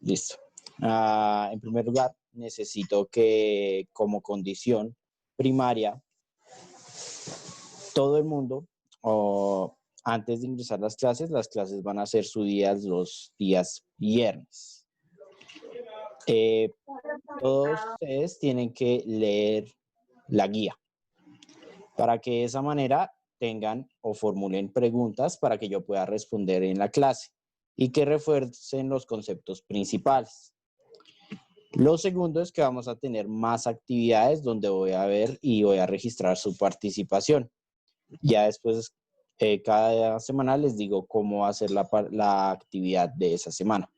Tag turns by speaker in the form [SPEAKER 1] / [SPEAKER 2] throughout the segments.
[SPEAKER 1] Listo. En primer lugar, necesito que como condición primaria, todo el mundo, antes de ingresar las clases van a ser subidas los días viernes. Todos ustedes tienen que leer la guía para que de esa manera tengan o formulen preguntas para que yo pueda responder en la clase y que refuercen los conceptos principales. Lo segundo es que vamos a tener más actividades donde voy a ver y voy a registrar su participación. Ya después, cada semana les digo cómo hacer la actividad de esa semana.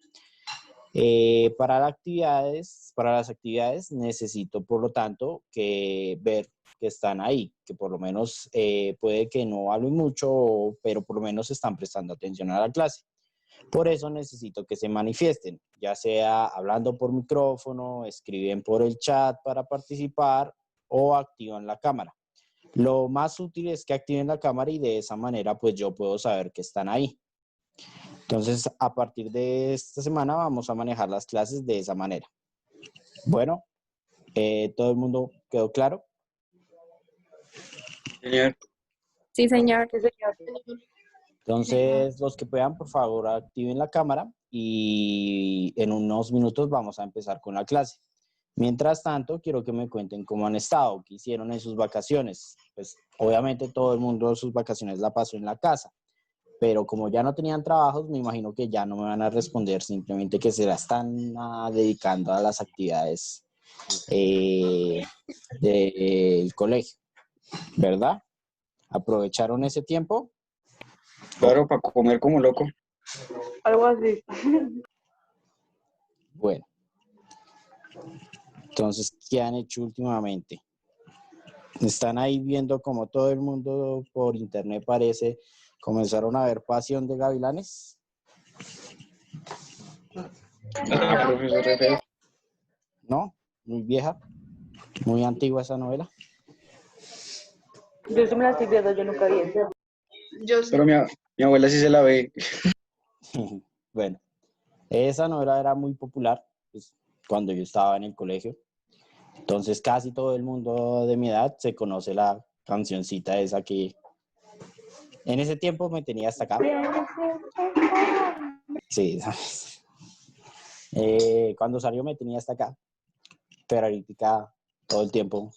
[SPEAKER 1] Para las actividades necesito, por lo tanto, que ver que están ahí, que por lo menos puede que no hablen mucho, pero por lo menos están prestando atención a la clase. Por eso necesito que se manifiesten, ya sea hablando por micrófono, escriben por el chat para participar o activan la cámara. Lo más útil es que activen la cámara y de esa manera pues yo puedo saber que están ahí. Entonces, a partir de esta semana vamos a manejar las clases de esa manera. Bueno, ¿todo el mundo quedó claro?
[SPEAKER 2] Señor.
[SPEAKER 3] Sí, señor.
[SPEAKER 1] Entonces, los que puedan, por favor, activen la cámara y en unos minutos vamos a empezar con la clase. Mientras tanto, quiero que me cuenten cómo han estado, qué hicieron en sus vacaciones. Pues, obviamente, todo el mundo sus vacaciones la pasó en la casa, pero como ya no tenían trabajos, me imagino que ya no me van a responder, simplemente que se la están dedicando a las actividades del colegio, ¿verdad? ¿Aprovecharon ese tiempo?
[SPEAKER 2] Claro, para comer como loco.
[SPEAKER 3] Algo así.
[SPEAKER 1] Bueno, entonces, ¿qué han hecho últimamente? Están ahí viendo como todo el mundo por internet parece, comenzaron a ver Pasión de Gavilanes.
[SPEAKER 2] Profesor, re feo.
[SPEAKER 1] ¿No? Muy vieja, muy antigua esa novela.
[SPEAKER 3] Yo sí me la estoy viendo, yo nunca vi eso.
[SPEAKER 2] Pero mi abuela sí se la ve.
[SPEAKER 1] Bueno, esa novela era muy popular pues, cuando yo estaba en el colegio. Entonces casi todo el mundo de mi edad se conoce la cancioncita esa que en ese tiempo me tenía hasta acá. Sí, ¿sabes? Cuando salió me tenía hasta acá, pero ahorita todo el tiempo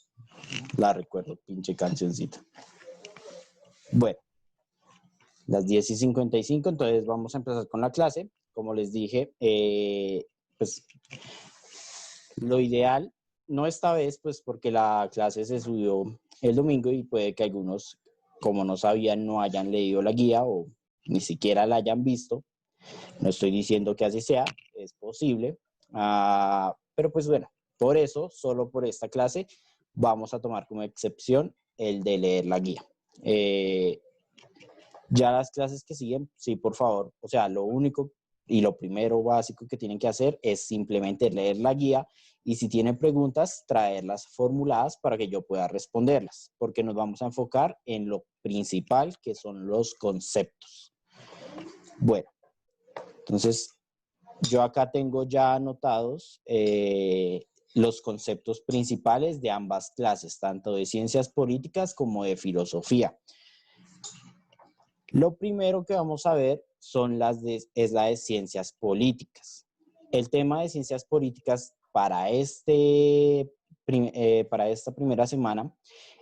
[SPEAKER 1] la recuerdo, pinche cancioncita. Bueno, las 10:55, entonces vamos a empezar con la clase. Como les dije, pues lo ideal, no esta vez, pues porque la clase se subió el domingo y puede que algunos, como no sabían, no hayan leído la guía o ni siquiera la hayan visto. No estoy diciendo que así sea, es posible. Pero pues bueno, por eso, solo por esta clase, vamos a tomar como excepción el de leer la guía. Ya las clases que siguen, sí, por favor, o sea, lo único y lo primero básico que tienen que hacer es simplemente leer la guía y si tienen preguntas, traerlas formuladas para que yo pueda responderlas, porque nos vamos a enfocar en lo principal, que son los conceptos. Bueno, entonces, yo acá tengo ya anotados los conceptos principales de ambas clases, tanto de ciencias políticas como de filosofía. Lo primero que vamos a ver es la de ciencias políticas. El tema de ciencias políticas para esta primera semana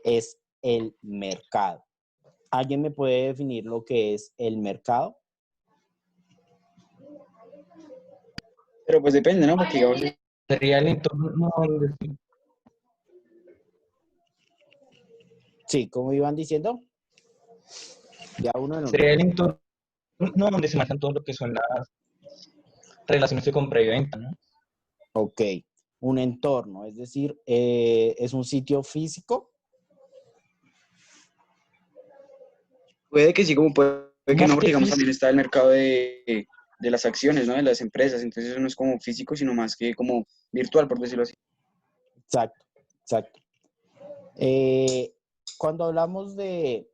[SPEAKER 1] es el mercado. ¿Alguien me puede definir lo que es el mercado?
[SPEAKER 2] Pero pues depende, ¿no? Porque digamos,
[SPEAKER 4] Sería el entorno donde
[SPEAKER 1] Sí, como iban diciendo. Ya uno en uno.
[SPEAKER 4] sería el entorno donde se manejan todo lo que son las relaciones de compra y venta, ¿no?
[SPEAKER 1] Ok, un entorno, es decir, es un sitio físico.
[SPEAKER 2] puede que sí, como puede que
[SPEAKER 4] Más
[SPEAKER 2] no, porque
[SPEAKER 4] que
[SPEAKER 2] digamos
[SPEAKER 4] físico,
[SPEAKER 2] también está el mercado de las acciones, ¿no? De las empresas. Entonces eso no es como físico, sino más que como virtual, por decirlo así.
[SPEAKER 1] Exacto, exacto. cuando hablamos de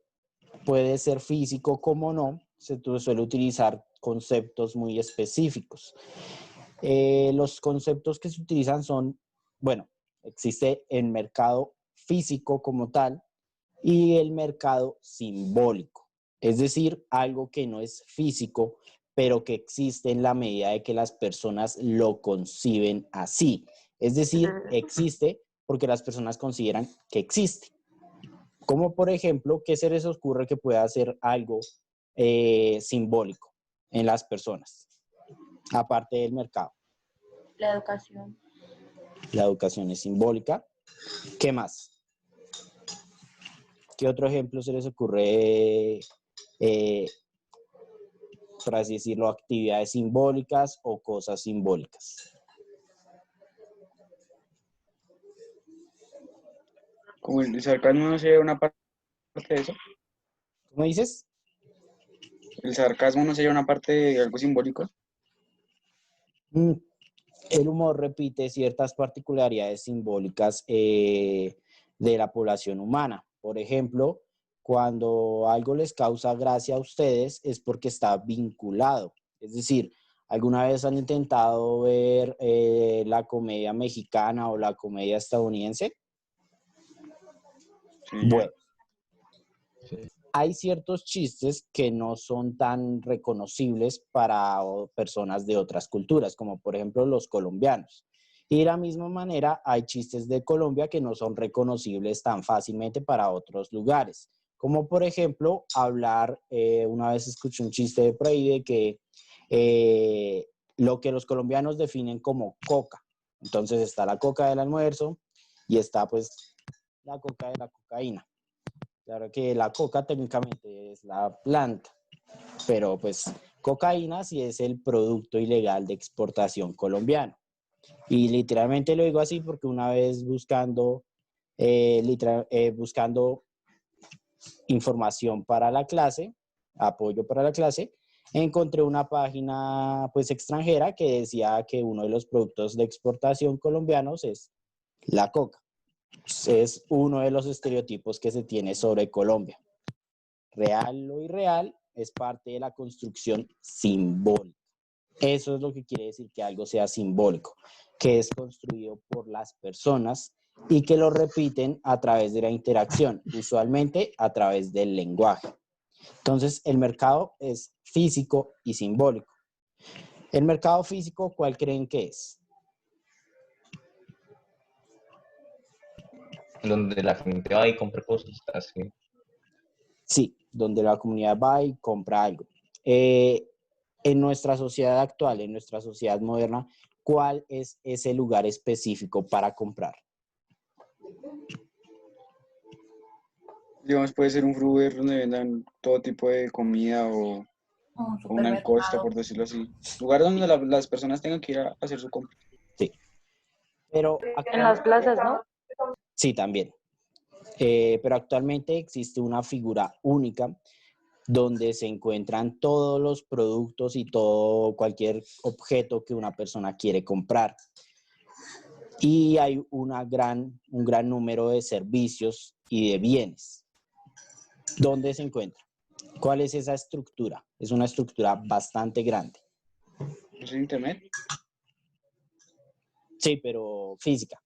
[SPEAKER 1] puede ser físico como no, se suele utilizar conceptos muy específicos. Los conceptos que se utilizan son, bueno, existe el mercado físico como tal y el mercado simbólico, es decir, algo que no es físico, pero que existe en la medida de que las personas lo conciben así. Es decir, existe porque las personas consideran que existe. Como por ejemplo, ¿qué se les ocurre que pueda ser algo simbólico en las personas, aparte del mercado?
[SPEAKER 3] La educación.
[SPEAKER 1] La educación es simbólica. ¿Qué más? ¿Qué otro ejemplo se les ocurre, por así decirlo, actividades simbólicas o cosas simbólicas?
[SPEAKER 2] Como el sarcasmo no sería una parte de eso.
[SPEAKER 1] ¿Cómo dices?
[SPEAKER 2] El sarcasmo no sería una parte de algo simbólico.
[SPEAKER 1] El humor repite ciertas particularidades simbólicas de la población humana. Por ejemplo, cuando algo les causa gracia a ustedes es porque está vinculado. Es decir, ¿alguna vez han intentado ver la comedia mexicana o la comedia estadounidense?
[SPEAKER 2] Sí.
[SPEAKER 1] Bueno,
[SPEAKER 4] Sí.
[SPEAKER 1] hay ciertos chistes que no son tan reconocibles para personas de otras culturas, como por ejemplo los colombianos. Y de la misma manera, hay chistes de Colombia que no son reconocibles tan fácilmente para otros lugares. Como por ejemplo, hablar, una vez escuché un chiste por ahí de que lo que los colombianos definen como coca. Entonces está la coca del almuerzo y está pues la coca de la cocaína. Claro que la coca técnicamente es la planta, pero pues cocaína sí es el producto ilegal de exportación colombiano. Y literalmente lo digo así porque una vez buscando información para la clase, apoyo para la clase, encontré una página pues extranjera que decía que uno de los productos de exportación colombianos es la coca. Es uno de los estereotipos que se tiene sobre Colombia. Real o irreal es parte de la construcción simbólica. Eso es lo que quiere decir que algo sea simbólico, que es construido por las personas y que lo repiten a través de la interacción, usualmente a través del lenguaje. Entonces, el mercado es físico y simbólico. El mercado físico, ¿cuál creen que es?
[SPEAKER 4] Donde la gente va y compra cosas así.
[SPEAKER 1] Sí, donde la comunidad va y compra algo. En nuestra sociedad actual, en nuestra sociedad moderna, ¿cuál es ese lugar específico para comprar?
[SPEAKER 2] Digamos, puede ser un Fruver donde vendan todo tipo de comida o un Alcosta, por decirlo así. Lugar donde las personas tengan que ir a hacer su compra.
[SPEAKER 1] Sí, pero
[SPEAKER 3] En las plazas, ¿no?
[SPEAKER 1] sí, también. Pero actualmente existe una figura única donde se encuentran todos los productos y todo, cualquier objeto que una persona quiere comprar. Y hay un gran número de servicios y de bienes. ¿Dónde se encuentra? ¿Cuál es esa estructura? Es una estructura bastante grande.
[SPEAKER 2] ¿Es internet?
[SPEAKER 1] Sí, pero física.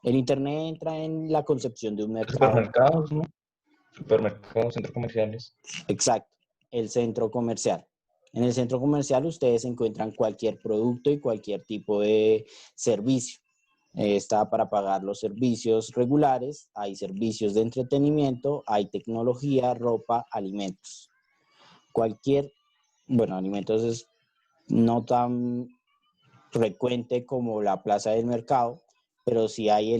[SPEAKER 1] El Internet entra en la concepción de un mercado.
[SPEAKER 4] Supermercados, ¿no? Supermercados, centros comerciales.
[SPEAKER 1] Exacto, el centro comercial. En el centro comercial ustedes encuentran cualquier producto y cualquier tipo de servicio. Está para pagar los servicios regulares, hay servicios de entretenimiento, hay tecnología, ropa, alimentos. Alimentos es no tan frecuente como la plaza del mercado, pero sí hay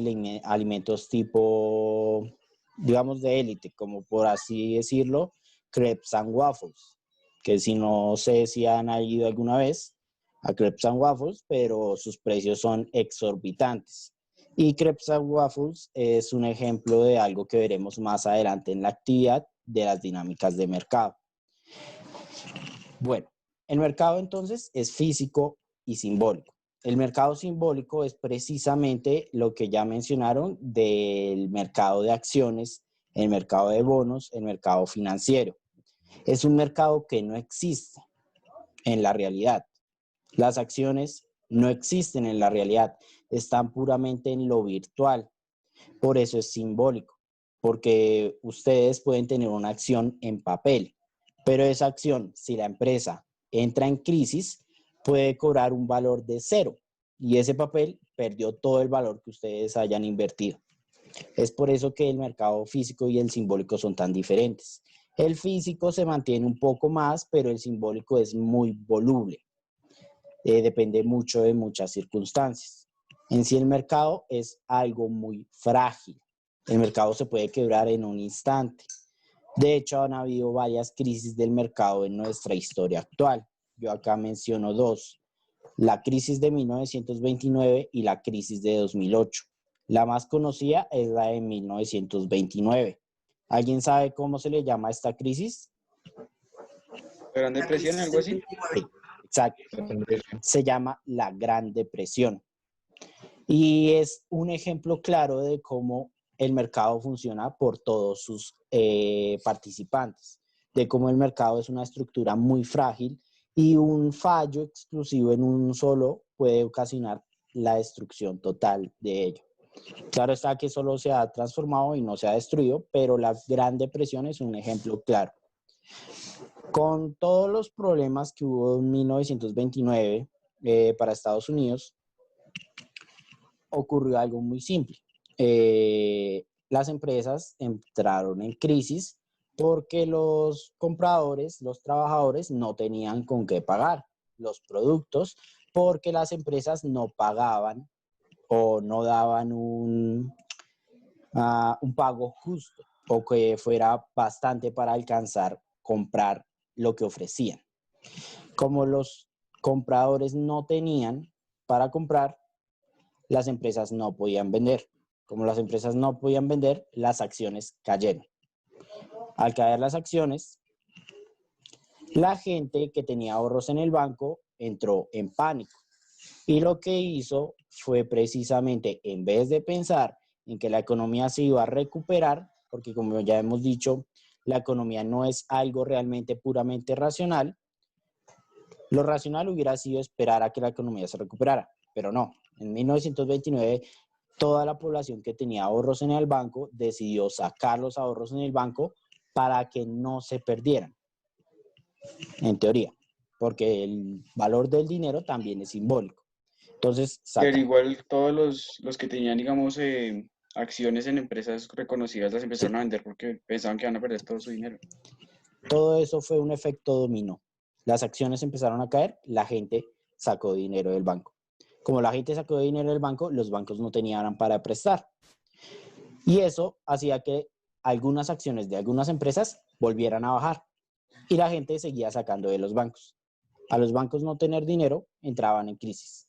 [SPEAKER 1] alimentos tipo, digamos, de élite, como por así decirlo, crepes and waffles, que si no sé si han ido alguna vez a crepes and waffles, pero sus precios son exorbitantes. Y crepes and waffles es un ejemplo de algo que veremos más adelante en la actividad de las dinámicas de mercado. Bueno, el mercado entonces es físico y simbólico. El mercado simbólico es precisamente lo que ya mencionaron del mercado de acciones el mercado de bonos, el mercado financiero. Es un mercado que no existe en la realidad. Las acciones no existen en la realidad, están puramente en lo virtual. Por eso es simbólico, porque ustedes pueden tener una acción en papel, pero esa acción, si la empresa entra en crisis, puede cobrar un valor de cero y ese papel perdió todo el valor que ustedes hayan invertido. Es por eso que el mercado físico y el simbólico son tan diferentes. El físico se mantiene un poco más, pero el simbólico es muy voluble. Depende mucho de muchas circunstancias. En sí el mercado es algo muy frágil. El mercado se puede quebrar en un instante. De hecho, han habido varias crisis del mercado en nuestra historia actual. Yo acá menciono dos: la crisis de 1929 y la crisis de 2008. La más conocida es la de 1929. ¿Alguien sabe cómo se le llama a esta crisis?
[SPEAKER 2] ¿Gran Depresión, algo así?
[SPEAKER 1] Sí, exacto. Se llama la Gran Depresión. Y es un ejemplo claro de cómo el mercado funciona por todos sus participantes, de cómo el mercado es una estructura muy frágil y un fallo exclusivo en un solo puede ocasionar la destrucción total de ello. Claro está que solo se ha transformado y no se ha destruido, pero la Gran Depresión es un ejemplo claro. Con todos los problemas que hubo en 1929 para Estados Unidos, ocurrió algo muy simple. Las empresas entraron en crisis porque los compradores, los trabajadores no tenían con qué pagar los productos porque las empresas no pagaban o no daban un pago justo o que fuera bastante para alcanzar comprar lo que ofrecían. Como los compradores no tenían para comprar, las empresas no podían vender. Como las empresas no podían vender, las acciones cayeron. Al caer las acciones, la gente que tenía ahorros en el banco entró en pánico. Y lo que hizo fue precisamente, en vez de pensar en que la economía se iba a recuperar, porque como ya hemos dicho, la economía no es algo realmente puramente racional, lo racional hubiera sido esperar a que la economía se recuperara, pero no. En 1929, toda la población que tenía ahorros en el banco decidió sacar los ahorros en el banco para que no se perdieran, en teoría, porque el valor del dinero también es simbólico. Entonces,
[SPEAKER 2] Pero igual todos los que tenían, digamos, acciones en empresas reconocidas las empezaron a vender porque pensaban que iban a perder todo su dinero.
[SPEAKER 1] todo eso fue un efecto dominó. Las acciones empezaron a caer, la gente sacó dinero del banco. Como la gente sacó dinero del banco, los bancos no tenían para prestar. Y eso hacía que algunas acciones de algunas empresas volvieran a bajar y la gente seguía sacando de los bancos. A los bancos no tener dinero, entraban en crisis.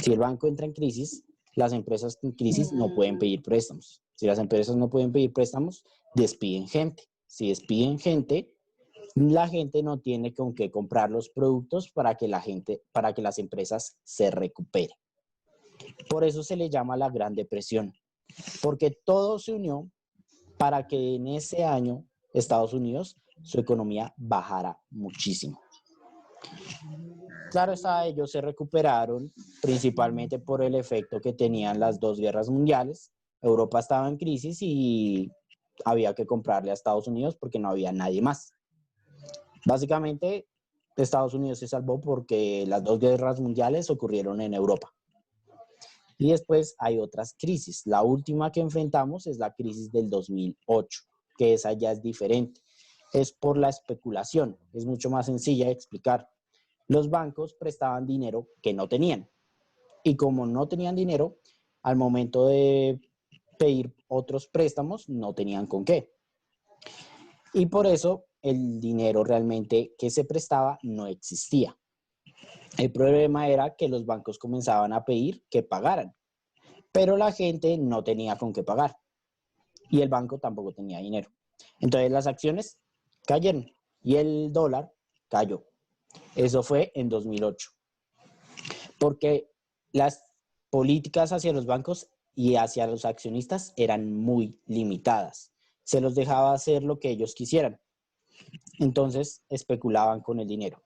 [SPEAKER 1] Si el banco entra en crisis, las empresas en crisis no pueden pedir préstamos. Si las empresas no pueden pedir préstamos, despiden gente. Si despiden gente, la gente no tiene con qué comprar los productos para que las empresas se recuperen. Por eso se le llama la Gran Depresión, porque todo se unió para que en ese año Estados Unidos, su economía bajara muchísimo. Claro está, ellos se recuperaron principalmente por el efecto que tenían las dos guerras mundiales. Europa estaba en crisis y había que comprarle a Estados Unidos porque no había nadie más. Básicamente, Estados Unidos se salvó porque las dos guerras mundiales ocurrieron en Europa. Y después hay otras crisis. La última que enfrentamos es la crisis del 2008, que esa ya es diferente. Es por la especulación. Es mucho más sencilla de explicar. Los bancos prestaban dinero que no tenían. Y como no tenían dinero, al momento de pedir otros préstamos, no tenían con qué. Y por eso el dinero realmente que se prestaba no existía. El problema era que los bancos comenzaban a pedir que pagaran, pero la gente no tenía con qué pagar y el banco tampoco tenía dinero. Entonces las acciones cayeron y el dólar cayó. Eso fue en 2008, porque las políticas hacia los bancos y hacia los accionistas eran muy limitadas. se los dejaba hacer lo que ellos quisieran. Entonces especulaban con el dinero.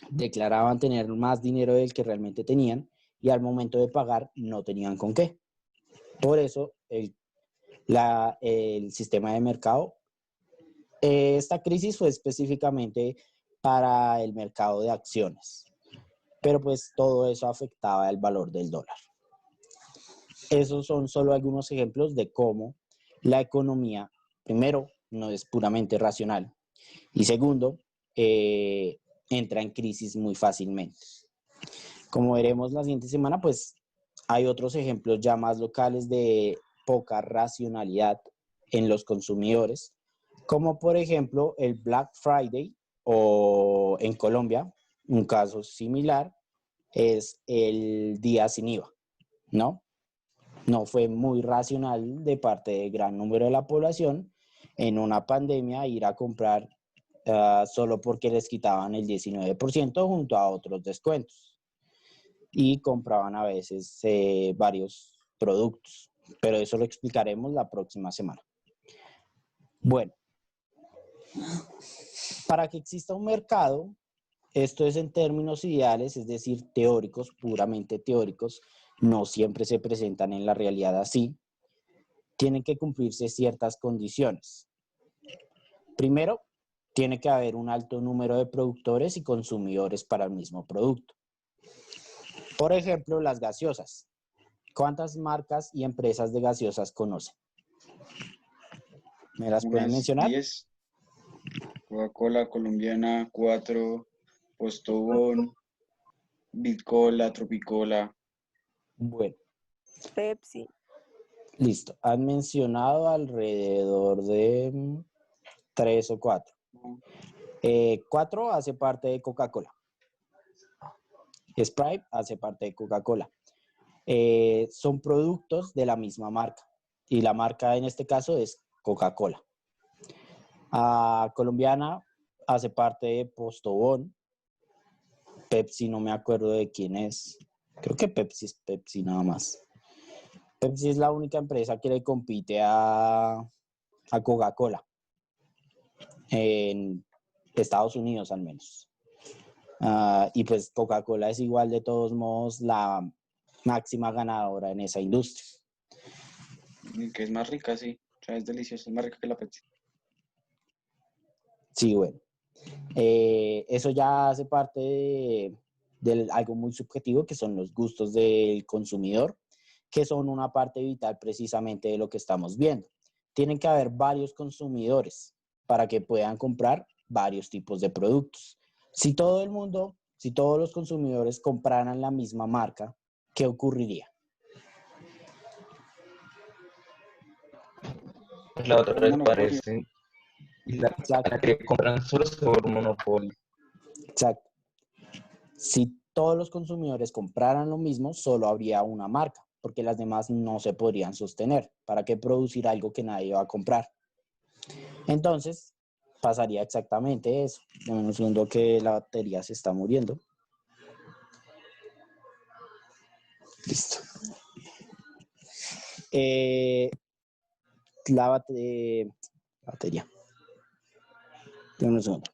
[SPEAKER 1] Declaraban tener más dinero del que realmente tenían y al momento de pagar no tenían con qué. Por eso el sistema de mercado, esta crisis fue específicamente para el mercado de acciones, pero pues todo eso afectaba el valor del dólar. Esos son solo algunos ejemplos de cómo la economía, primero, no es puramente racional y segundo, entra en crisis muy fácilmente. Como veremos la siguiente semana, pues hay otros ejemplos ya más locales de poca racionalidad en los consumidores, como por ejemplo el Black Friday o en Colombia, un caso similar es el día sin IVA, ¿no? No fue muy racional de parte del gran número de la población en una pandemia ir a comprar solo porque les quitaban el 19% junto a otros descuentos y compraban a veces varios productos, pero eso lo explicaremos la próxima semana. Bueno, para que exista un mercado, esto es en términos ideales, es decir, teóricos, puramente teóricos, no siempre se presentan en la realidad así, tienen que cumplirse ciertas condiciones. Primero, tiene que haber un alto número de productores y consumidores para el mismo producto. Por ejemplo, las gaseosas. ¿Cuántas marcas y empresas de gaseosas conocen? ¿Me las pueden mencionar?
[SPEAKER 2] 10. Coca-Cola, Colombiana, 4, Postobón, Bitcola, Tropicola.
[SPEAKER 1] Bueno.
[SPEAKER 3] Pepsi.
[SPEAKER 1] Listo. Han mencionado alrededor de 3 o 4. 4 hace parte de Coca-Cola. Sprite hace parte de Coca-Cola. Son productos de la misma marca. Y la marca en este caso es Coca-Cola. Colombiana hace parte de Postobón. Pepsi no me acuerdo de quién es. Creo que Pepsi es Pepsi nada más. Pepsi es la única empresa que le compite a Coca-Cola. En Estados Unidos al menos. Y pues Coca-Cola es igual de todos modos la máxima ganadora en esa industria.
[SPEAKER 2] Y que es más rica, sí. O sea, es deliciosa, es más rica que la Pepsi.
[SPEAKER 1] Sí, bueno. Eso ya hace parte de algo muy subjetivo, que son los gustos del consumidor, que son una parte vital precisamente de lo que estamos viendo. Tienen que haber varios consumidores para que puedan comprar varios tipos de productos. Si todo el mundo, si todos los consumidores compraran la misma marca, ¿qué ocurriría?
[SPEAKER 4] Pues la otra vez
[SPEAKER 2] Monopolio.
[SPEAKER 4] parece, y la que compran solo por un monopolio.
[SPEAKER 1] Exacto. Si todos los consumidores compraran lo mismo, solo habría una marca, porque las demás no se podrían sostener. ¿Para qué producir algo que nadie va a comprar? Entonces, pasaría exactamente eso. Dame un segundo que la batería se está muriendo. Listo. La batería. Dame un segundo.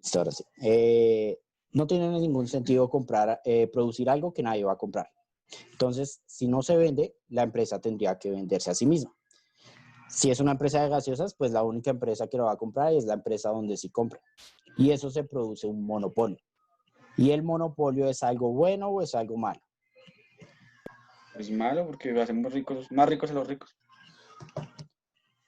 [SPEAKER 1] Listo, ahora sí. No tiene ningún sentido producir algo que nadie va a comprar. Entonces, si no se vende, la empresa tendría que venderse a sí misma. Si es una empresa de gaseosas, pues la única empresa que lo va a comprar es la empresa donde sí compra. Y eso se produce un monopolio. ¿Y el monopolio es algo bueno o es algo malo?
[SPEAKER 2] Es malo porque hacemos ricos, más ricos a los ricos.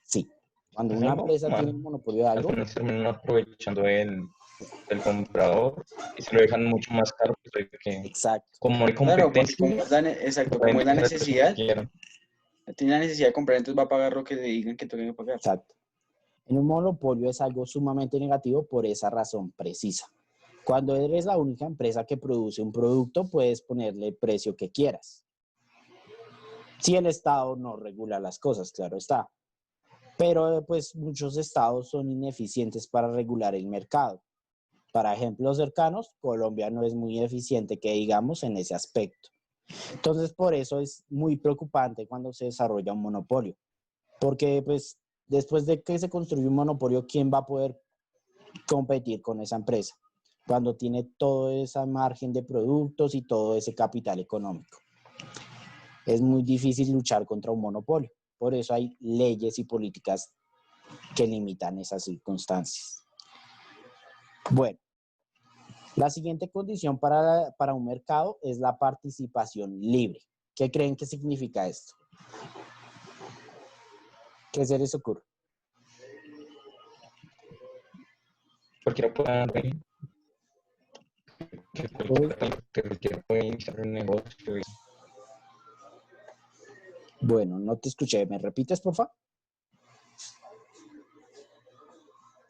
[SPEAKER 1] Sí. Cuando
[SPEAKER 4] Es
[SPEAKER 1] una
[SPEAKER 4] algo
[SPEAKER 1] empresa
[SPEAKER 4] malo.
[SPEAKER 1] tiene un monopolio de algo,
[SPEAKER 4] Al final terminan aprovechando el comprador y se lo dejan mucho más caro que
[SPEAKER 1] exacto.
[SPEAKER 4] como hay
[SPEAKER 2] Claro, porque
[SPEAKER 4] competencia,
[SPEAKER 2] exacto,
[SPEAKER 4] pueden
[SPEAKER 2] como es la
[SPEAKER 4] hacer lo que
[SPEAKER 2] necesidad,
[SPEAKER 4] quieran.
[SPEAKER 2] tiene la necesidad de comprar, entonces va a pagar lo que le digan que tenga que pagar.
[SPEAKER 1] Exacto. En un monopolio es algo sumamente negativo por esa razón precisa. Cuando eres la única empresa que produce un producto, puedes ponerle el precio que quieras. Si el Estado no regula las cosas, claro está. Pero pues muchos estados son ineficientes para regular el mercado. Para ejemplos cercanos, Colombia no es muy eficiente que digamos en ese aspecto. Entonces, por eso es muy preocupante cuando se desarrolla un monopolio, porque pues después de que se construye un monopolio, ¿quién va a poder competir con esa empresa cuando tiene todo ese margen de productos y todo ese capital económico? Es muy difícil luchar contra un monopolio. Por eso hay leyes y políticas que limitan esas circunstancias. Bueno, la siguiente condición para un mercado es la participación libre. ¿Qué creen que significa esto? ¿Qué se les ocurre?
[SPEAKER 4] Cualquiera puede iniciar un negocio.
[SPEAKER 1] Bueno, no te escuché. ¿Me repites, por favor?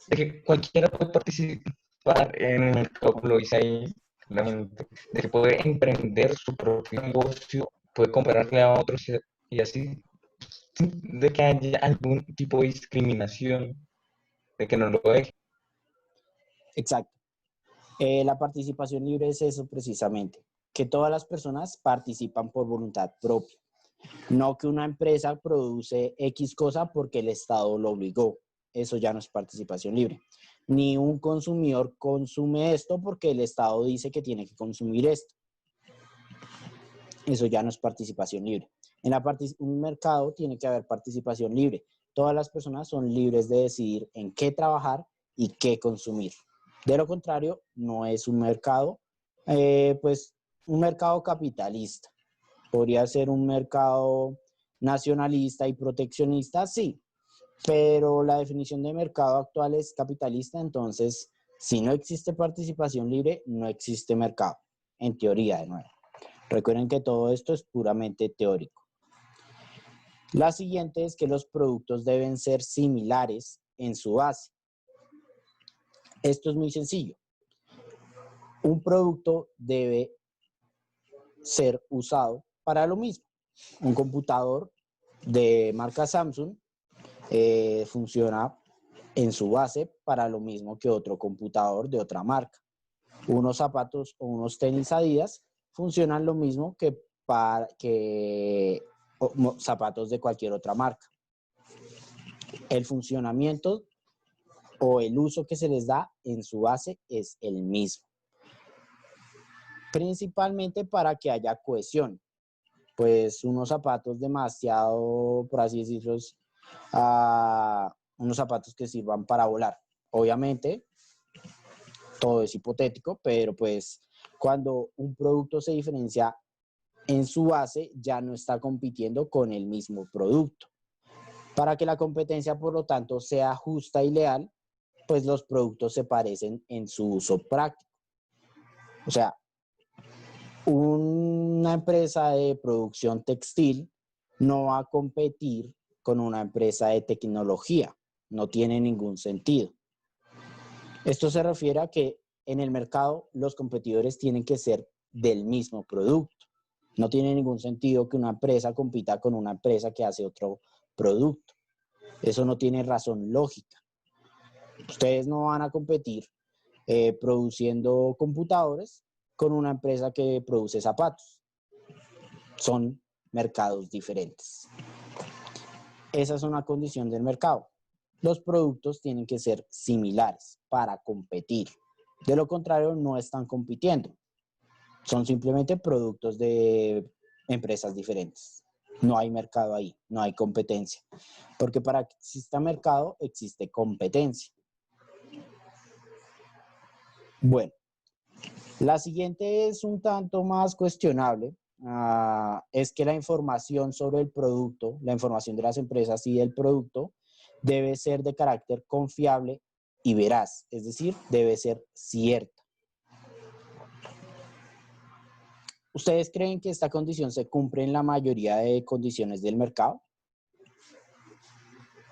[SPEAKER 4] De que cualquiera puede participar en el mercado, como lo dice ahí, claramente, de que puede emprender su propio negocio, puede comprarle a otros y así, de que haya algún tipo de discriminación, de que no lo deje.
[SPEAKER 1] Exacto. La participación libre es eso precisamente, que todas las personas participan por voluntad propia. No que una empresa produce X cosa porque el Estado lo obligó. Eso ya no es participación libre. Ni un consumidor consume esto porque el Estado dice que tiene que consumir esto. Eso ya no es participación libre. En un mercado tiene que haber participación libre. Todas las personas son libres de decidir en qué trabajar y qué consumir. De lo contrario, no es un mercado, pues un mercado capitalista. Podría ser un mercado nacionalista y proteccionista, sí, pero la definición de mercado actual es capitalista, entonces si no existe participación libre, no existe mercado, en teoría de nuevo. Recuerden que todo esto es puramente teórico. La siguiente es que los productos deben ser similares en su base. Esto es muy sencillo. Un producto debe ser usado para lo mismo. Un computador de marca Samsung funciona en su base para lo mismo que otro computador de otra marca. Unos zapatos o unos tenis Adidas funcionan lo mismo que zapatos de cualquier otra marca. El funcionamiento o el uso que se les da en su base es el mismo. Principalmente para que haya cohesión. Pues unos zapatos demasiado, por así decirlo, unos zapatos que sirvan para volar. Obviamente, todo es hipotético, pero pues cuando un producto se diferencia en su base, ya no está compitiendo con el mismo producto. Para que la competencia, por lo tanto, sea justa y leal, pues los productos se parecen en su uso práctico. O sea, una empresa de producción textil no va a competir con una empresa de tecnología. No tiene ningún sentido. Esto se refiere a que en el mercado los competidores tienen que ser del mismo producto. No tiene ningún sentido que una empresa compita con una empresa que hace otro producto. Eso no tiene razón lógica. Ustedes no van a competir produciendo computadores con una empresa que produce zapatos. Son mercados diferentes. Esa es una condición del mercado. Los productos tienen que ser similares para competir. De lo contrario, no están compitiendo. Son simplemente productos de empresas diferentes. No hay mercado ahí, no hay competencia. Porque para que exista mercado, existe competencia. Bueno, la siguiente es un tanto más cuestionable. Es que la información sobre el producto, la información de las empresas y del producto debe ser de carácter confiable y veraz, es decir, debe ser cierta. ¿Ustedes creen que esta condición se cumple en la mayoría de condiciones del mercado?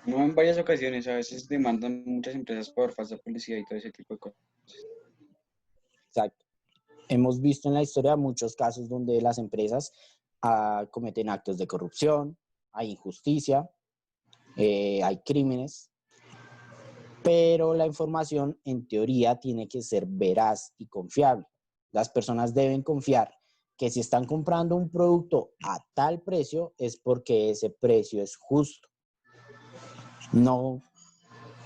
[SPEAKER 2] No, en varias ocasiones, a veces demandan muchas empresas por falsa publicidad y todo ese tipo de cosas.
[SPEAKER 1] Exacto. Hemos visto en la historia muchos casos donde las empresas cometen actos de corrupción, hay injusticia, hay crímenes, pero la información en teoría tiene que ser veraz y confiable. Las personas deben confiar que si están comprando un producto a tal precio es porque ese precio es justo, no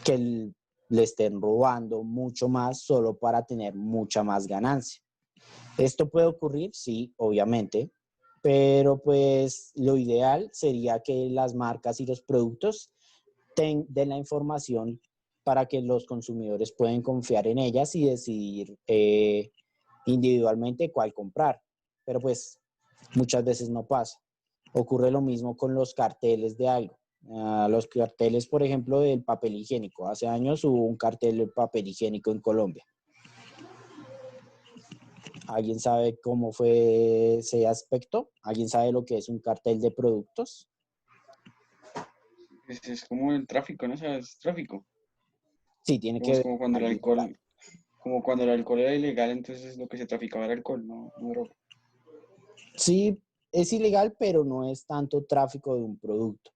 [SPEAKER 1] que le estén robando mucho más solo para tener mucha más ganancia. ¿Esto puede ocurrir? Sí, obviamente, pero pues lo ideal sería que las marcas y los productos den la información para que los consumidores puedan confiar en ellas y decidir individualmente cuál comprar. Pero pues muchas veces no pasa. Ocurre lo mismo con los carteles de algo. Los carteles, por ejemplo, del papel higiénico. Hace años hubo un cartel de papel higiénico en Colombia. ¿Alguien sabe cómo fue ese aspecto? ¿Alguien sabe lo que es un cartel de productos?
[SPEAKER 2] Es como el tráfico, ¿no? O sea, es tráfico.
[SPEAKER 1] Sí, tiene que
[SPEAKER 2] Es
[SPEAKER 1] ver
[SPEAKER 2] como
[SPEAKER 1] con
[SPEAKER 2] cuando el
[SPEAKER 1] algo ilegal.
[SPEAKER 2] alcohol, como cuando el alcohol era ilegal, entonces lo que se traficaba era alcohol, no droga.
[SPEAKER 1] Sí, es ilegal, pero no es tanto tráfico de un producto.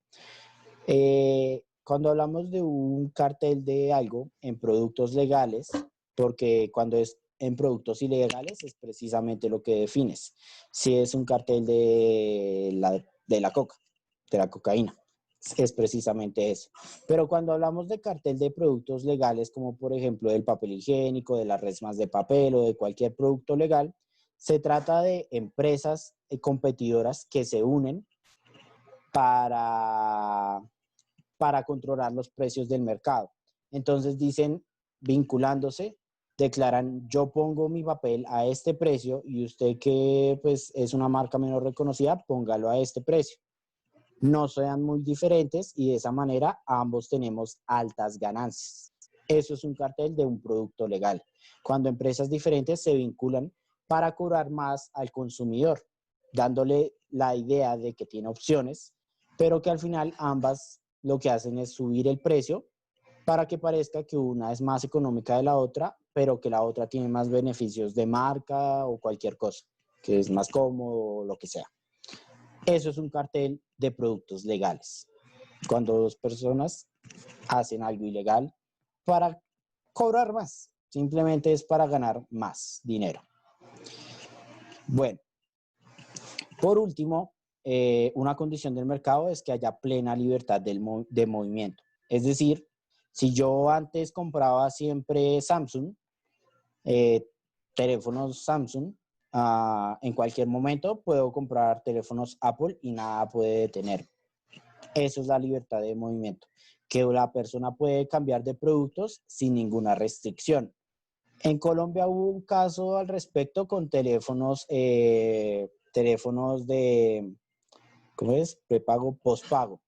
[SPEAKER 1] Cuando hablamos de un cartel de algo en productos legales, porque cuando es en productos ilegales es precisamente lo que defines. Si es un cartel de la coca, de la cocaína, es precisamente eso. Pero cuando hablamos de cartel de productos legales, como por ejemplo del papel higiénico, de las resmas de papel o de cualquier producto legal, se trata de empresas competidoras que se unen para controlar los precios del mercado. Entonces dicen, vinculándose, declaran, yo pongo mi papel a este precio y usted que pues es una marca menos reconocida, póngalo a este precio. No sean muy diferentes y de esa manera ambos tenemos altas ganancias. Eso es un cartel de un producto legal. Cuando empresas diferentes se vinculan para cobrar más al consumidor, dándole la idea de que tiene opciones, pero que al final ambas lo que hacen es subir el precio para que parezca que una es más económica de la otra, pero que la otra tiene más beneficios de marca o cualquier cosa, que es más cómodo o lo que sea. Eso es un cartel de productos legales. Cuando dos personas hacen algo ilegal para cobrar más, simplemente es para ganar más dinero. Bueno, por último, una condición del mercado es que haya plena libertad de movimiento. Es decir, si yo antes compraba siempre Samsung, teléfonos Samsung, en cualquier momento puedo comprar teléfonos Apple y nada puede detenerme. Eso es la libertad de movimiento, que la persona puede cambiar de productos sin ninguna restricción. En Colombia hubo un caso al respecto con teléfonos de, ¿cómo es? Prepago, postpago.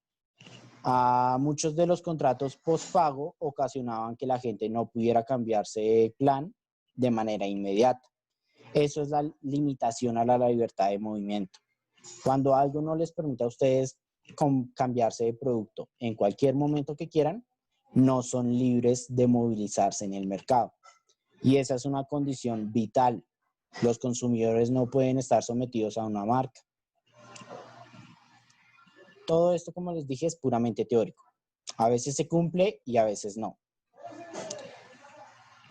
[SPEAKER 1] Muchos de los contratos postpago ocasionaban que la gente no pudiera cambiarse de plan de manera inmediata. Eso es la limitación a la libertad de movimiento. Cuando algo no les permite a ustedes cambiarse de producto en cualquier momento que quieran, no son libres de movilizarse en el mercado. Y esa es una condición vital. Los consumidores no pueden estar sometidos a una marca. Todo esto, como les dije, es puramente teórico. A veces se cumple y a veces no.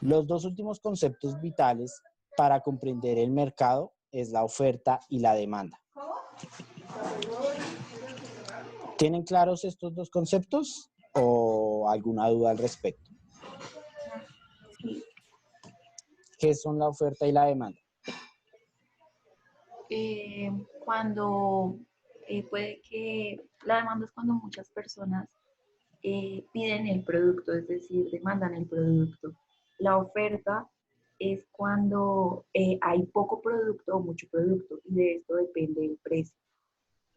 [SPEAKER 1] Los dos últimos conceptos vitales para comprender el mercado es la oferta y la demanda. ¿Tienen claros estos dos conceptos o alguna duda al respecto?
[SPEAKER 3] Sí.
[SPEAKER 1] ¿Qué son la oferta y la demanda?
[SPEAKER 3] Cuando puede que la demanda es cuando muchas personas piden el producto, es decir, demandan el producto. La oferta es cuando hay poco producto o mucho producto y de esto depende el precio.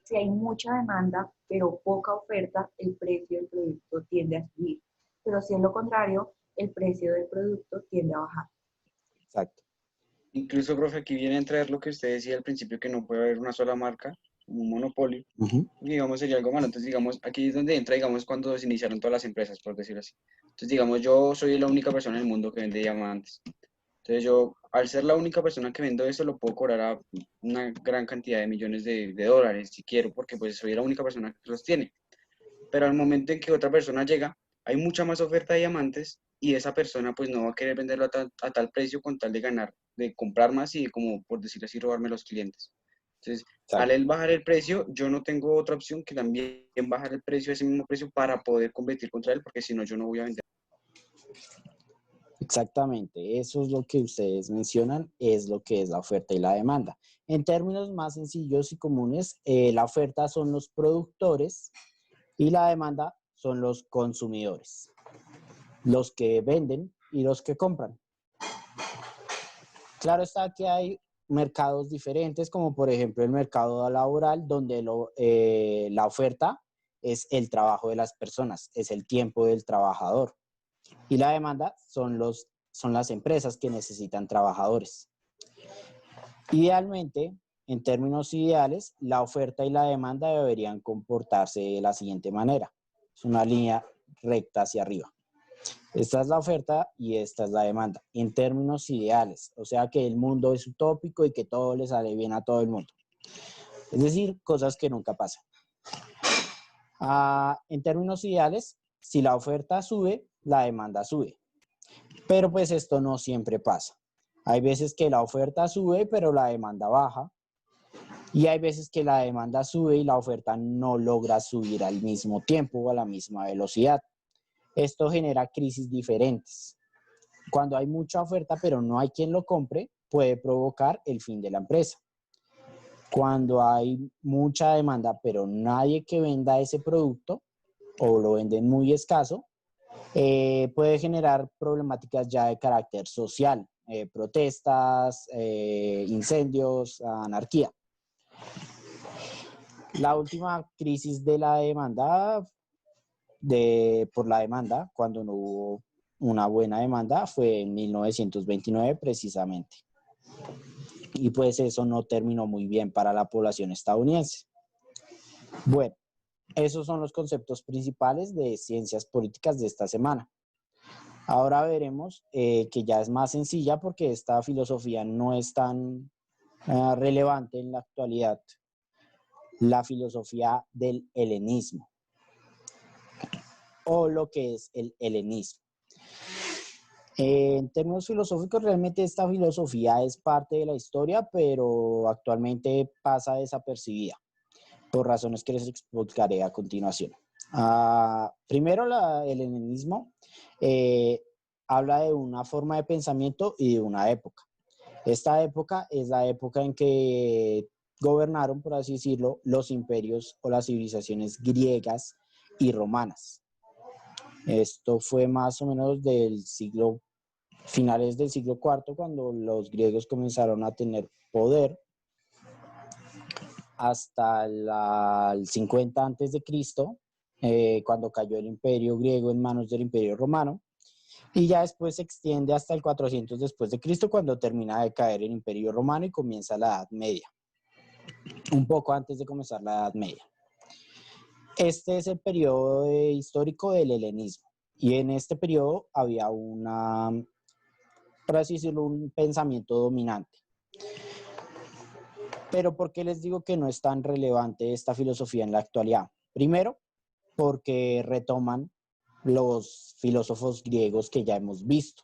[SPEAKER 3] Si hay mucha demanda pero poca oferta, el precio del producto tiende a subir. Pero si es lo contrario, el precio del producto tiende a bajar.
[SPEAKER 1] Exacto.
[SPEAKER 2] Incluso, profe, aquí viene a entrar lo que usted decía al principio, que no puede haber una sola marca, un monopolio. Digamos, sería algo malo. Entonces, digamos, aquí es donde entra, digamos, cuando se iniciaron todas las empresas, por decirlo así. Entonces, digamos, yo soy la única persona en el mundo que vende diamantes. Entonces, yo, al ser la única persona que vendo eso, lo puedo cobrar a una gran cantidad de millones de dólares, si quiero, porque pues soy la única persona que los tiene. Pero al momento en que otra persona llega, hay mucha más oferta de diamantes y esa persona pues no va a querer venderlo a tal precio con tal de ganar de comprar más y de, como por decir así, robarme los clientes. Entonces,
[SPEAKER 1] Exacto.
[SPEAKER 2] al él bajar el precio, yo no tengo otra opción que también bajar el precio a ese mismo precio para poder competir contra él, porque si no, yo no voy a vender.
[SPEAKER 1] Exactamente, eso es lo que ustedes mencionan, es lo que es la oferta y la demanda. En términos más sencillos y comunes, la oferta son los productores y la demanda son los consumidores, los que venden y los que compran. Claro está que hay mercados diferentes, como por ejemplo el mercado laboral, donde la oferta es el trabajo de las personas, es el tiempo del trabajador. Y la demanda son las empresas que necesitan trabajadores. Idealmente, en términos ideales, la oferta y la demanda deberían comportarse de la siguiente manera. Es una línea recta hacia arriba. Esta es la oferta y esta es la demanda, en términos ideales. O sea que el mundo es utópico y que todo le sale bien a todo el mundo. Es decir, cosas que nunca pasan. En términos ideales, si la oferta sube, la demanda sube. Pero pues esto no siempre pasa. Hay veces que la oferta sube, pero la demanda baja. Y hay veces que la demanda sube y la oferta no logra subir al mismo tiempo o a la misma velocidad. Esto genera crisis diferentes. Cuando hay mucha oferta, pero no hay quien lo compre, puede provocar el fin de la empresa. Cuando hay mucha demanda, pero nadie que venda ese producto o lo venden muy escaso, puede generar problemáticas ya de carácter social, protestas, incendios, anarquía. La última crisis de la demanda, por la demanda, cuando no hubo una buena demanda, fue en 1929 precisamente. Y pues eso no terminó muy bien para la población estadounidense. Bueno, esos son los conceptos principales de ciencias políticas de esta semana. Ahora veremos que ya es más sencilla porque esta filosofía no es tan relevante en la actualidad. La filosofía del helenismo o lo que es el helenismo. En términos filosóficos, realmente esta filosofía es parte de la historia, pero actualmente pasa desapercibida por razones que les explicaré a continuación. Primero, el helenismo habla de una forma de pensamiento y de una época. Esta época es la época en que gobernaron, por así decirlo, los imperios o las civilizaciones griegas y romanas. Esto fue más o menos finales del siglo IV, cuando los griegos comenzaron a tener poder, hasta el 50 antes de Cristo, cuando cayó el imperio griego en manos del imperio romano, y ya después se extiende hasta el 400 después de Cristo, cuando termina de caer el imperio romano y comienza la Edad Media, un poco antes de comenzar la Edad Media. Este es el periodo histórico del helenismo, y en este periodo había por así decirlo, un pensamiento dominante. Pero ¿por qué les digo que no es tan relevante esta filosofía en la actualidad? Primero, porque retoman los filósofos griegos que ya hemos visto,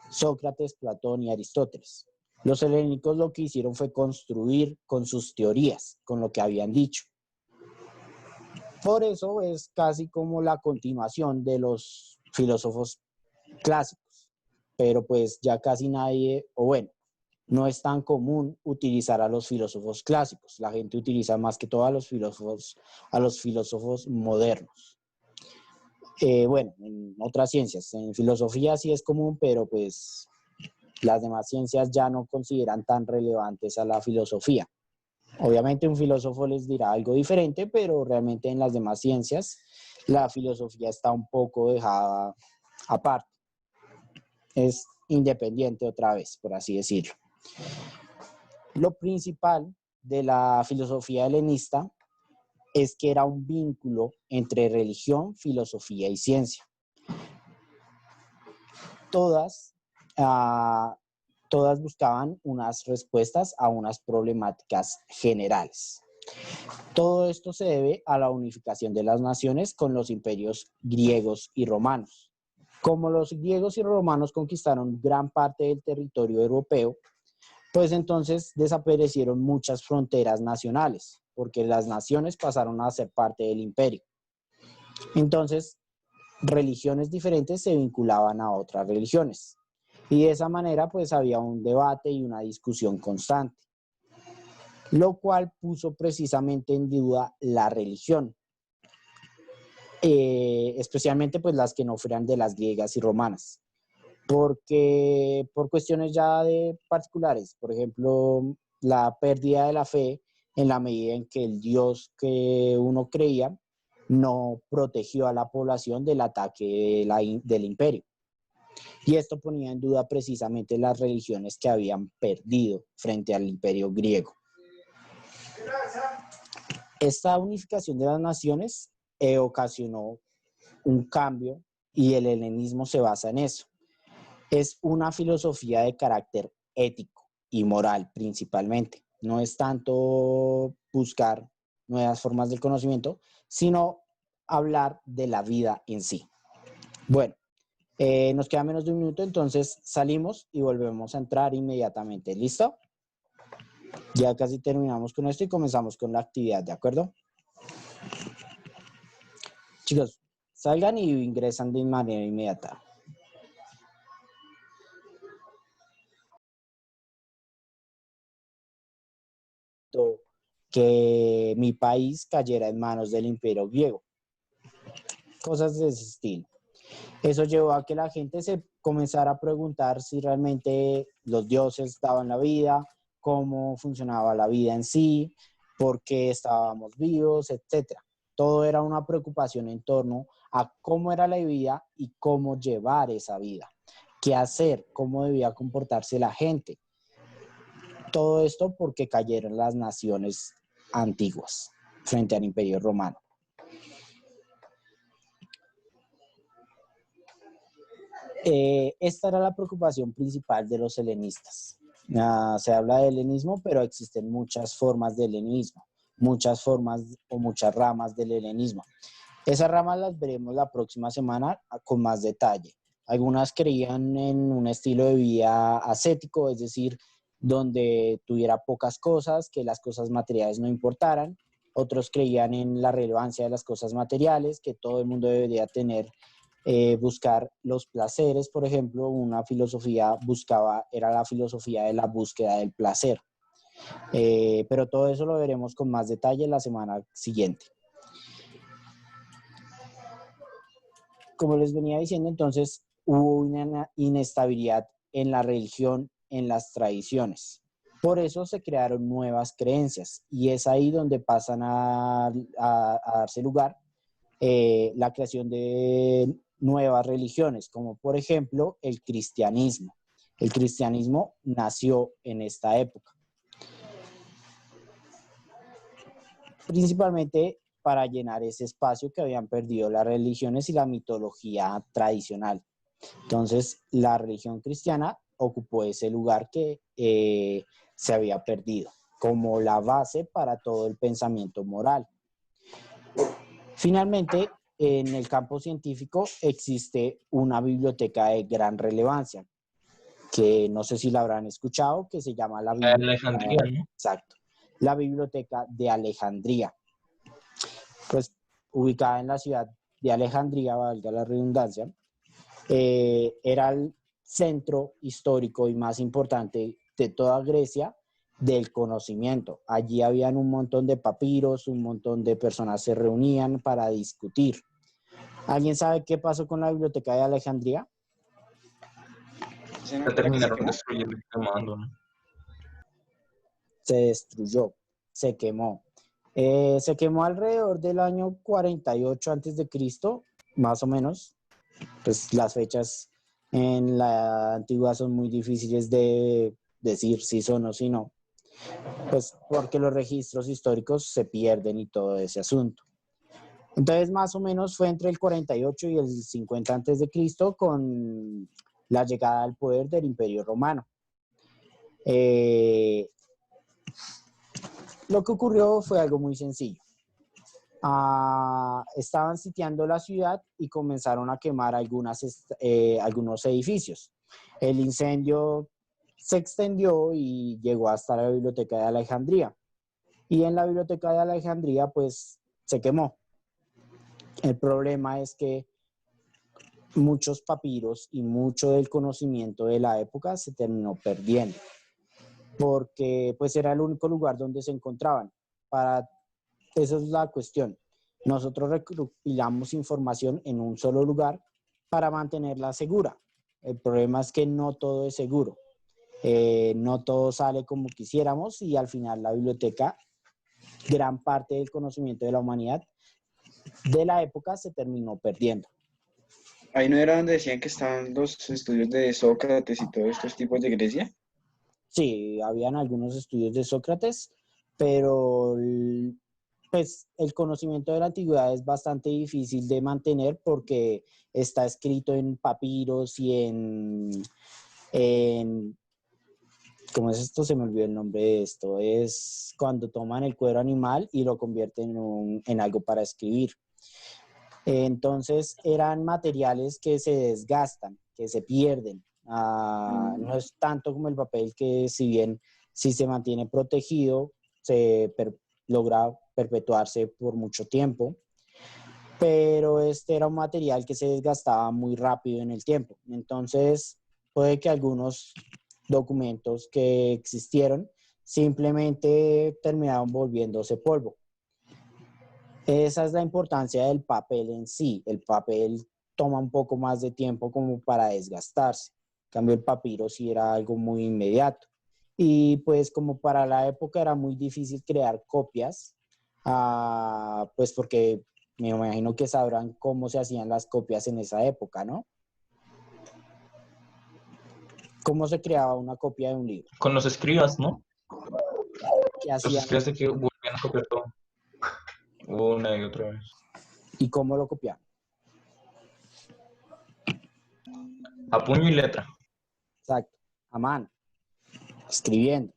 [SPEAKER 1] Sócrates, Platón y Aristóteles. Los helénicos lo que hicieron fue construir con sus teorías, con lo que habían dicho. Por eso es casi como la continuación de los filósofos clásicos, pero pues ya casi nadie, o bueno, no es tan común utilizar a los filósofos clásicos. La gente utiliza más que todo a los filósofos modernos. Bueno, en otras ciencias, en filosofía sí es común, pero pues las demás ciencias ya no consideran tan relevantes a la filosofía. Obviamente un filósofo les dirá algo diferente, pero realmente en las demás ciencias la filosofía está un poco dejada aparte. Es independiente otra vez, por así decirlo. Lo principal de la filosofía helenista es que era un vínculo entre religión, filosofía y ciencia. Todas buscaban unas respuestas a unas problemáticas generales. Todo esto se debe a la unificación de las naciones con los imperios griegos y romanos. Como los griegos y romanos conquistaron gran parte del territorio europeo, pues entonces desaparecieron muchas fronteras nacionales, porque las naciones pasaron a ser parte del imperio. Entonces, religiones diferentes se vinculaban a otras religiones. Y de esa manera, pues había un debate y una discusión constante, lo cual puso precisamente en duda la religión, especialmente pues las que no fueran de las griegas y romanas, porque por cuestiones ya de particulares, por ejemplo, la pérdida de la fe en la medida en que el Dios que uno creía no protegió a la población del ataque del imperio. Y esto ponía en duda precisamente las religiones que habían perdido frente al imperio griego. Esta unificación de las naciones ocasionó un cambio y el helenismo se basa en eso. Es una filosofía de carácter ético y moral principalmente. No es tanto buscar nuevas formas del conocimiento, sino hablar de la vida en sí. Bueno, nos queda menos de un minuto, entonces salimos y volvemos a entrar inmediatamente. ¿Listo? Ya casi terminamos con esto y comenzamos con la actividad, ¿de acuerdo? Chicos, salgan y ingresan de manera inmediata. Que mi país cayera en manos del imperio griego. Cosas de ese estilo. Eso llevó a que la gente se comenzara a preguntar si realmente los dioses daban la vida, cómo funcionaba la vida en sí, por qué estábamos vivos, etc. Todo era una preocupación en torno a cómo era la vida y cómo llevar esa vida, qué hacer, cómo debía comportarse la gente. Todo esto porque cayeron las naciones antiguas frente al Imperio Romano. Esta era la preocupación principal de los helenistas. Se habla de helenismo, pero existen muchas formas de helenismo, muchas formas o muchas ramas del helenismo. Esas ramas las veremos la próxima semana con más detalle. Algunas creían en un estilo de vida ascético, es decir, donde tuviera pocas cosas, que las cosas materiales no importaran. Otros creían en la relevancia de las cosas materiales, que todo el mundo debería tener, buscar los placeres, por ejemplo. Una filosofía era la filosofía de la búsqueda del placer. Pero todo eso lo veremos con más detalle la semana siguiente. Como les venía diciendo, entonces hubo una inestabilidad en la religión, en las tradiciones. Por eso se crearon nuevas creencias y es ahí donde pasan a darse lugar la creación de nuevas religiones, como por ejemplo el cristianismo. El cristianismo nació en esta época. Principalmente para llenar ese espacio que habían perdido las religiones y la mitología tradicional. Entonces, la religión cristiana ocupó ese lugar que se había perdido como la base para todo el pensamiento moral. Finalmente, en el campo científico existe una biblioteca de gran relevancia, que no sé si la habrán escuchado, que se llama la Biblioteca
[SPEAKER 4] de Alejandría, ¿no?
[SPEAKER 1] Exacto, la Biblioteca de Alejandría. Pues ubicada en la ciudad de Alejandría, valga la redundancia, era el centro histórico y más importante de toda Grecia del conocimiento. Allí habían un montón de papiros, un montón de personas se reunían para discutir. ¿Alguien sabe qué pasó con la Biblioteca de Alejandría?
[SPEAKER 4] La terminaron destruyendo y quemando, ¿no?
[SPEAKER 1] Se destruyó, se quemó. Se quemó alrededor del año 48 a.C., más o menos. Pues las fechas en la antigua son muy difíciles de decir si son o si no, pues porque los registros históricos se pierden y todo ese asunto. Entonces, más o menos fue entre el 48 y el 50 a.C. con la llegada al poder del Imperio Romano. Lo que ocurrió fue algo muy sencillo. Estaban sitiando la ciudad y comenzaron a quemar algunos edificios. El incendio se extendió y llegó hasta la Biblioteca de Alejandría. Y en la Biblioteca de Alejandría, pues, se quemó. El problema es que muchos papiros y mucho del conocimiento de la época se terminó perdiendo, porque pues era el único lugar donde se encontraban. Esa es la cuestión. Nosotros recopilamos información en un solo lugar para mantenerla segura. El problema es que no todo es seguro. No todo sale como quisiéramos y al final la biblioteca, gran parte del conocimiento de la humanidad de la época se terminó perdiendo.
[SPEAKER 2] Ahí no era donde decían que estaban los estudios de Sócrates y todos estos tipos de Grecia.
[SPEAKER 1] Sí, habían algunos estudios de Sócrates, pero pues el conocimiento de la antigüedad es bastante difícil de mantener porque está escrito en papiros y ¿cómo es esto? Se me olvidó el nombre de esto. Es cuando toman el cuero animal y lo convierten en algo para escribir. Entonces eran materiales que se desgastan, que se pierden. No es tanto como el papel que si bien si se mantiene protegido, logra perpetuarse por mucho tiempo, pero este era un material que se desgastaba muy rápido en el tiempo. Entonces puede que algunos documentos que existieron simplemente terminaron volviéndose polvo. Esa es la importancia del papel en sí. El papel toma un poco más de tiempo como para desgastarse. En cambio, el papiro sí era algo muy inmediato. Y pues como para la época era muy difícil crear copias, pues porque me imagino que sabrán cómo se hacían las copias en esa época, ¿no? ¿Cómo se creaba una copia de un libro?
[SPEAKER 4] Con los escribas, ¿no?
[SPEAKER 1] ¿Qué
[SPEAKER 4] Los
[SPEAKER 1] hacían
[SPEAKER 4] escribas de que volvían a copiar todo una y otra vez.
[SPEAKER 1] y cómo lo copiaban?
[SPEAKER 4] A puño y letra.
[SPEAKER 1] Exacto, a mano, escribiendo.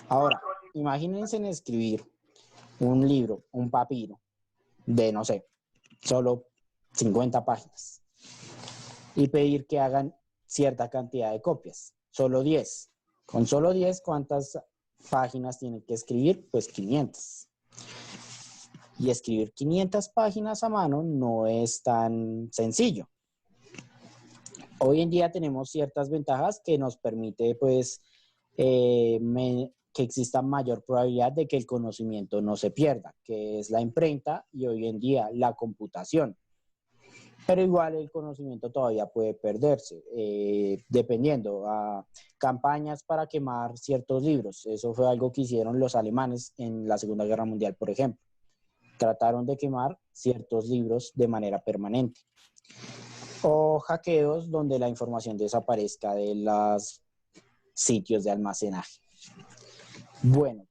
[SPEAKER 1] Ahora, imagínense en escribir un libro, un papiro de, no sé, solo 50 páginas y pedir que hagan cierta cantidad de copias, solo 10. Con solo 10, ¿cuántas páginas tienen que escribir? Pues 500. Y escribir 500 páginas a mano no es tan sencillo. Hoy en día tenemos ciertas ventajas que nos permite, pues, que exista mayor probabilidad de que el conocimiento no se pierda, que es la imprenta y hoy en día la computación. Pero igual el conocimiento todavía puede perderse, dependiendo a campañas para quemar ciertos libros. Eso fue algo que hicieron los alemanes en la Segunda Guerra Mundial, por ejemplo. Trataron de quemar ciertos libros de manera permanente. O hackeos donde la información desaparezca de los sitios de almacenaje. Bueno,